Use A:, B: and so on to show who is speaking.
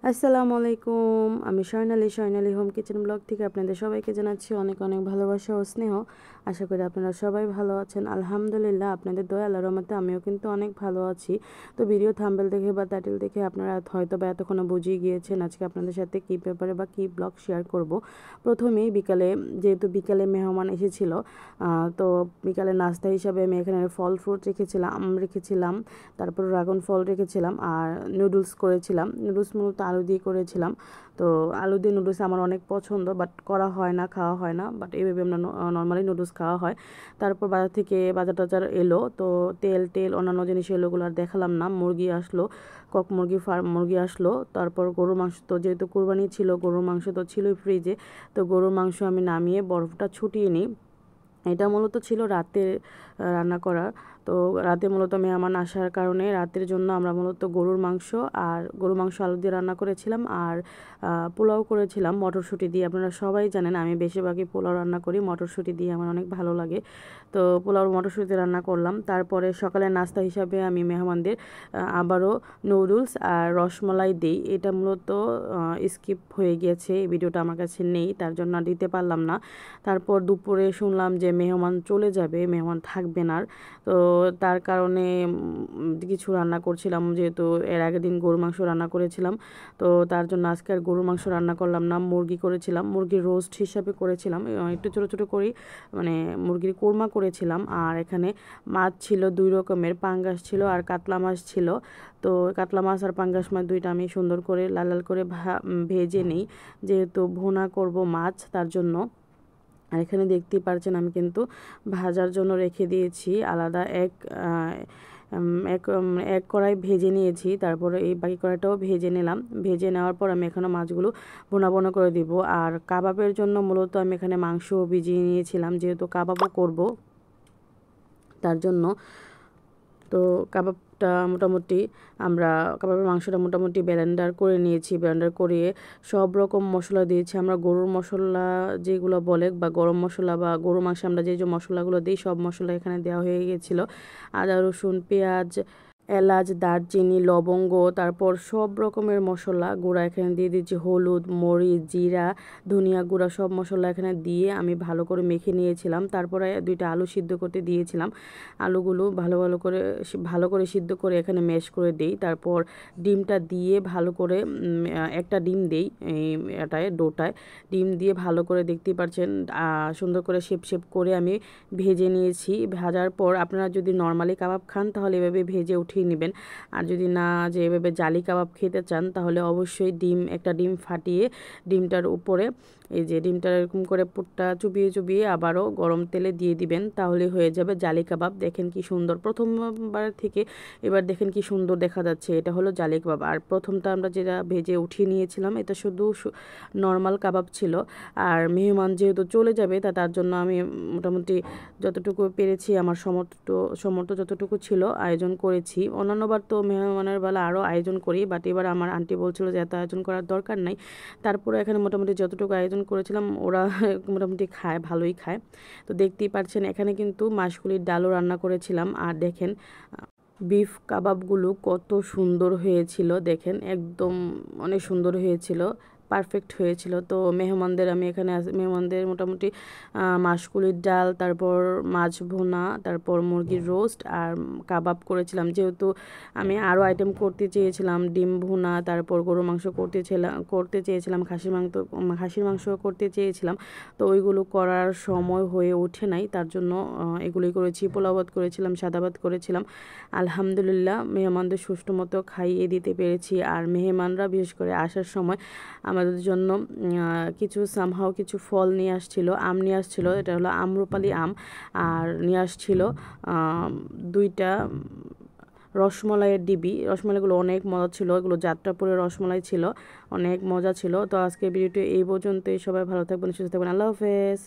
A: আসসালামু আলাইকুম। আমি স্বর্ণালী হোম কিচেন ব্লগ থেকে আপনাদের সবাইকে জানাচ্ছি অনেক অনেক ভালোবাসা ও স্নেহ। আশা করি আপনারা সবাই ভালো আছেন। আলহামদুলিল্লাহ, আপনাদের দয়া আল্লাহর রহমতে আমিও কিন্তু অনেক ভালো আছি। তো ভিডিও থাম্বনেল দেখে বা টাইটেল দেখে আপনারা হয়তো বা এতক্ষণ বুঝিয়ে গিয়েছেন আজকে আপনাদের সাথে কী ব্যাপারে বা কী ব্লগ শেয়ার করব। প্রথমেই যেহেতু বিকালে মেহমান এসেছিল, তো বিকালে নাস্তা হিসাবে আমি এখানে ফল ফ্রুট রেখেছিলাম, আম রেখেছিলাম, তারপর ড্রাগন ফল রেখেছিলাম আর নুডলস করেছিলাম। নুডলস মূলত আলু দিয়ে করেছিলাম। তো আলু দিয়ে নুডলস আমার অনেক পছন্দ, বাট করা হয় না, খাওয়া হয় না, বাট এইভাবে আমরা নর্মালি নুডলস খাওয়া হয়। তারপর বাজার থেকে বাজার টাজার এলো, তো তেল অন্যান্য জিনিস এলোগুলো আর দেখালাম না। মুরগি আসলো, কক মুরগি ফার্ম মুরগি আসলো। তারপর গরুর মাংস, তো যেহেতু কোরবানি ছিল গরুর মাংস তো ছিলই ফ্রিজে, তো গরুর মাংস আমি নামিয়ে বরফটা ছুটিয়ে নিই। এটা মূলত ছিল রাতে রান্না করা। তো রাতে মূলত মেহমান আসার কারণে রাতের জন্য আমরা মূলত গরুর মাংস আলু দিয়ে রান্না করেছিলাম আর পোলাও করেছিলাম মটরশুঁটি দিয়ে। আপনারা সবাই জানেন আমি বেশিরভাগই পোলাও রান্না করি মটরশুঁটি দিয়ে, আমার অনেক ভালো লাগে। তো পোলাও মটরশুঁটি রান্না করলাম। তারপরে সকালের নাস্তা হিসাবে আমি মেহমানদের আবারও নুডলস আর রসমালাই দিই। এটা মূলত স্কিপ হয়ে গিয়েছে, এই ভিডিওটা আমার কাছে নেই, তার জন্য দিতে পারলাম না। তারপর দুপুরে শুনলাম যে মেহমান চলে যাবে, মেহমান থাকবে না। তো তার কারণে কিছু রান্না করছিলাম, যেহেতু এর আগের দিন গরুর মাংস রান্না করেছিলাম, তো তার জন্য আজকে আর গরুর মাংস রান্না করলাম না, মুরগি করেছিলাম। মুরগির রোস্ট হিসাবে করেছিলাম, একটু ছোটো ছোটো করি, মানে মুরগির কোরমা করেছিলাম। আর এখানে মাছ ছিল দুই রকমের, পাঙ্গাস ছিল আর কাতলা মাছ ছিল। তো কাতলা মাছ আর পাঙ্গাস মাছ দুইটা আমি সুন্দর করে লাল লাল করে ভেজে নিই, যেহেতু ভুনা করব মাছ তার জন্য। আর এখানে দেখতেই পারছেন আমি কিন্তু ভাজার জন্য রেখে দিয়েছি আলাদা এক কড়াই ভেজে নিয়েছি। তারপরে এই বাকি কড়াইটাও ভেজে নিলাম। ভেজে নেওয়ার পর আমি এখানে মাছগুলো ভুনা করে দিব। আর কাবাবের জন্য মূলত আমি এখানে মাংস ভিজিয়ে নিয়েছিলাম, যেহেতু কাবাবও করব তার জন্য। তো কাবাবের মাংসটা মোটামুটি ব্লেন্ডার করে নিয়েছি। ব্লেন্ডার করিয়ে সব রকম মশলা দিয়েছি। আমরা গরুর মশলা যেগুলো বলে, বা গরম মশলা বা গরুর মাংসে আমরা যে যে মশলাগুলো দিই, সব মশলা এখানে দেওয়া হয়ে গিয়েছিলো। আদা রসুন পেঁয়াজ এলাচ দারচিনি লবঙ্গ, তারপর সব রকমের মশলা গুঁড়া এখানে দিয়ে দিচ্ছি, হলুদ মরিচ জিরা ধনিয়া গুঁড়া সব মশলা এখানে দিয়ে আমি ভালো করে মেখে নিয়েছিলাম। তারপরে দুইটা আলু সিদ্ধ করতে দিয়েছিলাম। আলুগুলো ভালো করে সিদ্ধ করে এখানে ম্যাশ করে দিই। তারপর ডিমটা দিয়ে ভালো করে একটা ডিম দিই এই ডোটায়। ডিম দিয়ে ভালো করে দেখতেই পাচ্ছেন সুন্দর করে শেপ করে আমি ভেজে নিয়েছি। ভাজার পর আপনারা যদি নর্মালি কাবাব খান তাহলে এভাবে ভেজে উঠিয়ে নেবেন। আর যদি না যে এভাবে জালি কাবাব খেতে চান তাহলে অবশ্যই একটা ডিম ফাটিয়ে ডিমটার উপরে এই যে ডিমটা এরকম করে পুরটা চুবিয়ে আবারও গরম তেলে দিয়ে দিবেন, তাহলে হয়ে যাবে জালি কাবাব। দেখেন কি সুন্দর, প্রথমবার থেকে এবার দেখেন কি সুন্দর দেখা যাচ্ছে, এটা হলো জালি কাবাব। আর প্রথমটা আমরা যেটা ভেজে উঠিয়ে নিয়েছিলাম এটা শুধু নর্মাল কাবাব ছিল। আর মেহমান যেহেতু চলে যাবে তার জন্য আমি মোটামুটি যতটুকু পেরেছি আমার সমর্থ যতটুকু ছিল আয়োজন করেছি। অন্যান্যবার তো মেহমানের বেলা আরও আয়োজন করি, বাট এবার আমার আন্টি বলছিল যে এত আয়োজন করার দরকার নাই। তারপরে এখানে মোটামুটি যতটুকু আয়োজন করেছিলাম ওরা মোটামুটি খায়, ভালোই খায়। তো দেখতেই পাচ্ছেন এখানে কিন্তু মাসকুলির ডালও রান্না করেছিলাম। আর দেখেন বিফ কাবাবগুলো কত সুন্দর হয়েছিল, দেখেন একদম অনেক সুন্দর হয়েছিল, পারফেক্ট হয়েছিল। তো মেহমানদের মোটামুটি মাসকুলির ডাল, তারপর মাছ ভুনা, তারপর মুরগির রোস্ট আর কাবাব করেছিলাম। যেহেতু আমি আরও আইটেম করতে চেয়েছিলাম, ডিম ভুনা, তারপর গরুর মাংস করতে চেয়েছিলাম, খাসির মাংস করতে চেয়েছিলাম, তো ওইগুলো করার সময় হয়ে ওঠে নাই, তার জন্য এগুলোই করেছি। পোলাও ভাত করেছিলাম, সাদা ভাত করেছিলাম। আলহামদুলিল্লাহ মেহমানদের সুষ্ঠু মতো খাইয়ে দিতে পেরেছি। আর মেহমানরা বিশেষ করে আসার সময় আমাদের জন্য কিছু ফল নিয়ে আসছিল, আম নিয়ে আসছিল, এটা হলো আম্রপালি আম। আর নিয়ে আসছিল দুইটা রসমালাইয়ের ডিবি। রসমালাইগুলো অনেক মজা ছিল, এগুলো যাত্রাপুরের রসমালাই ছিল, অনেক মজা ছিল। তো আজকে ভিডিওটি এই পর্যন্তই। সবাই ভালো থাকবেন, সুস্থ থাকবেন, আল্লাহ হাফেজ।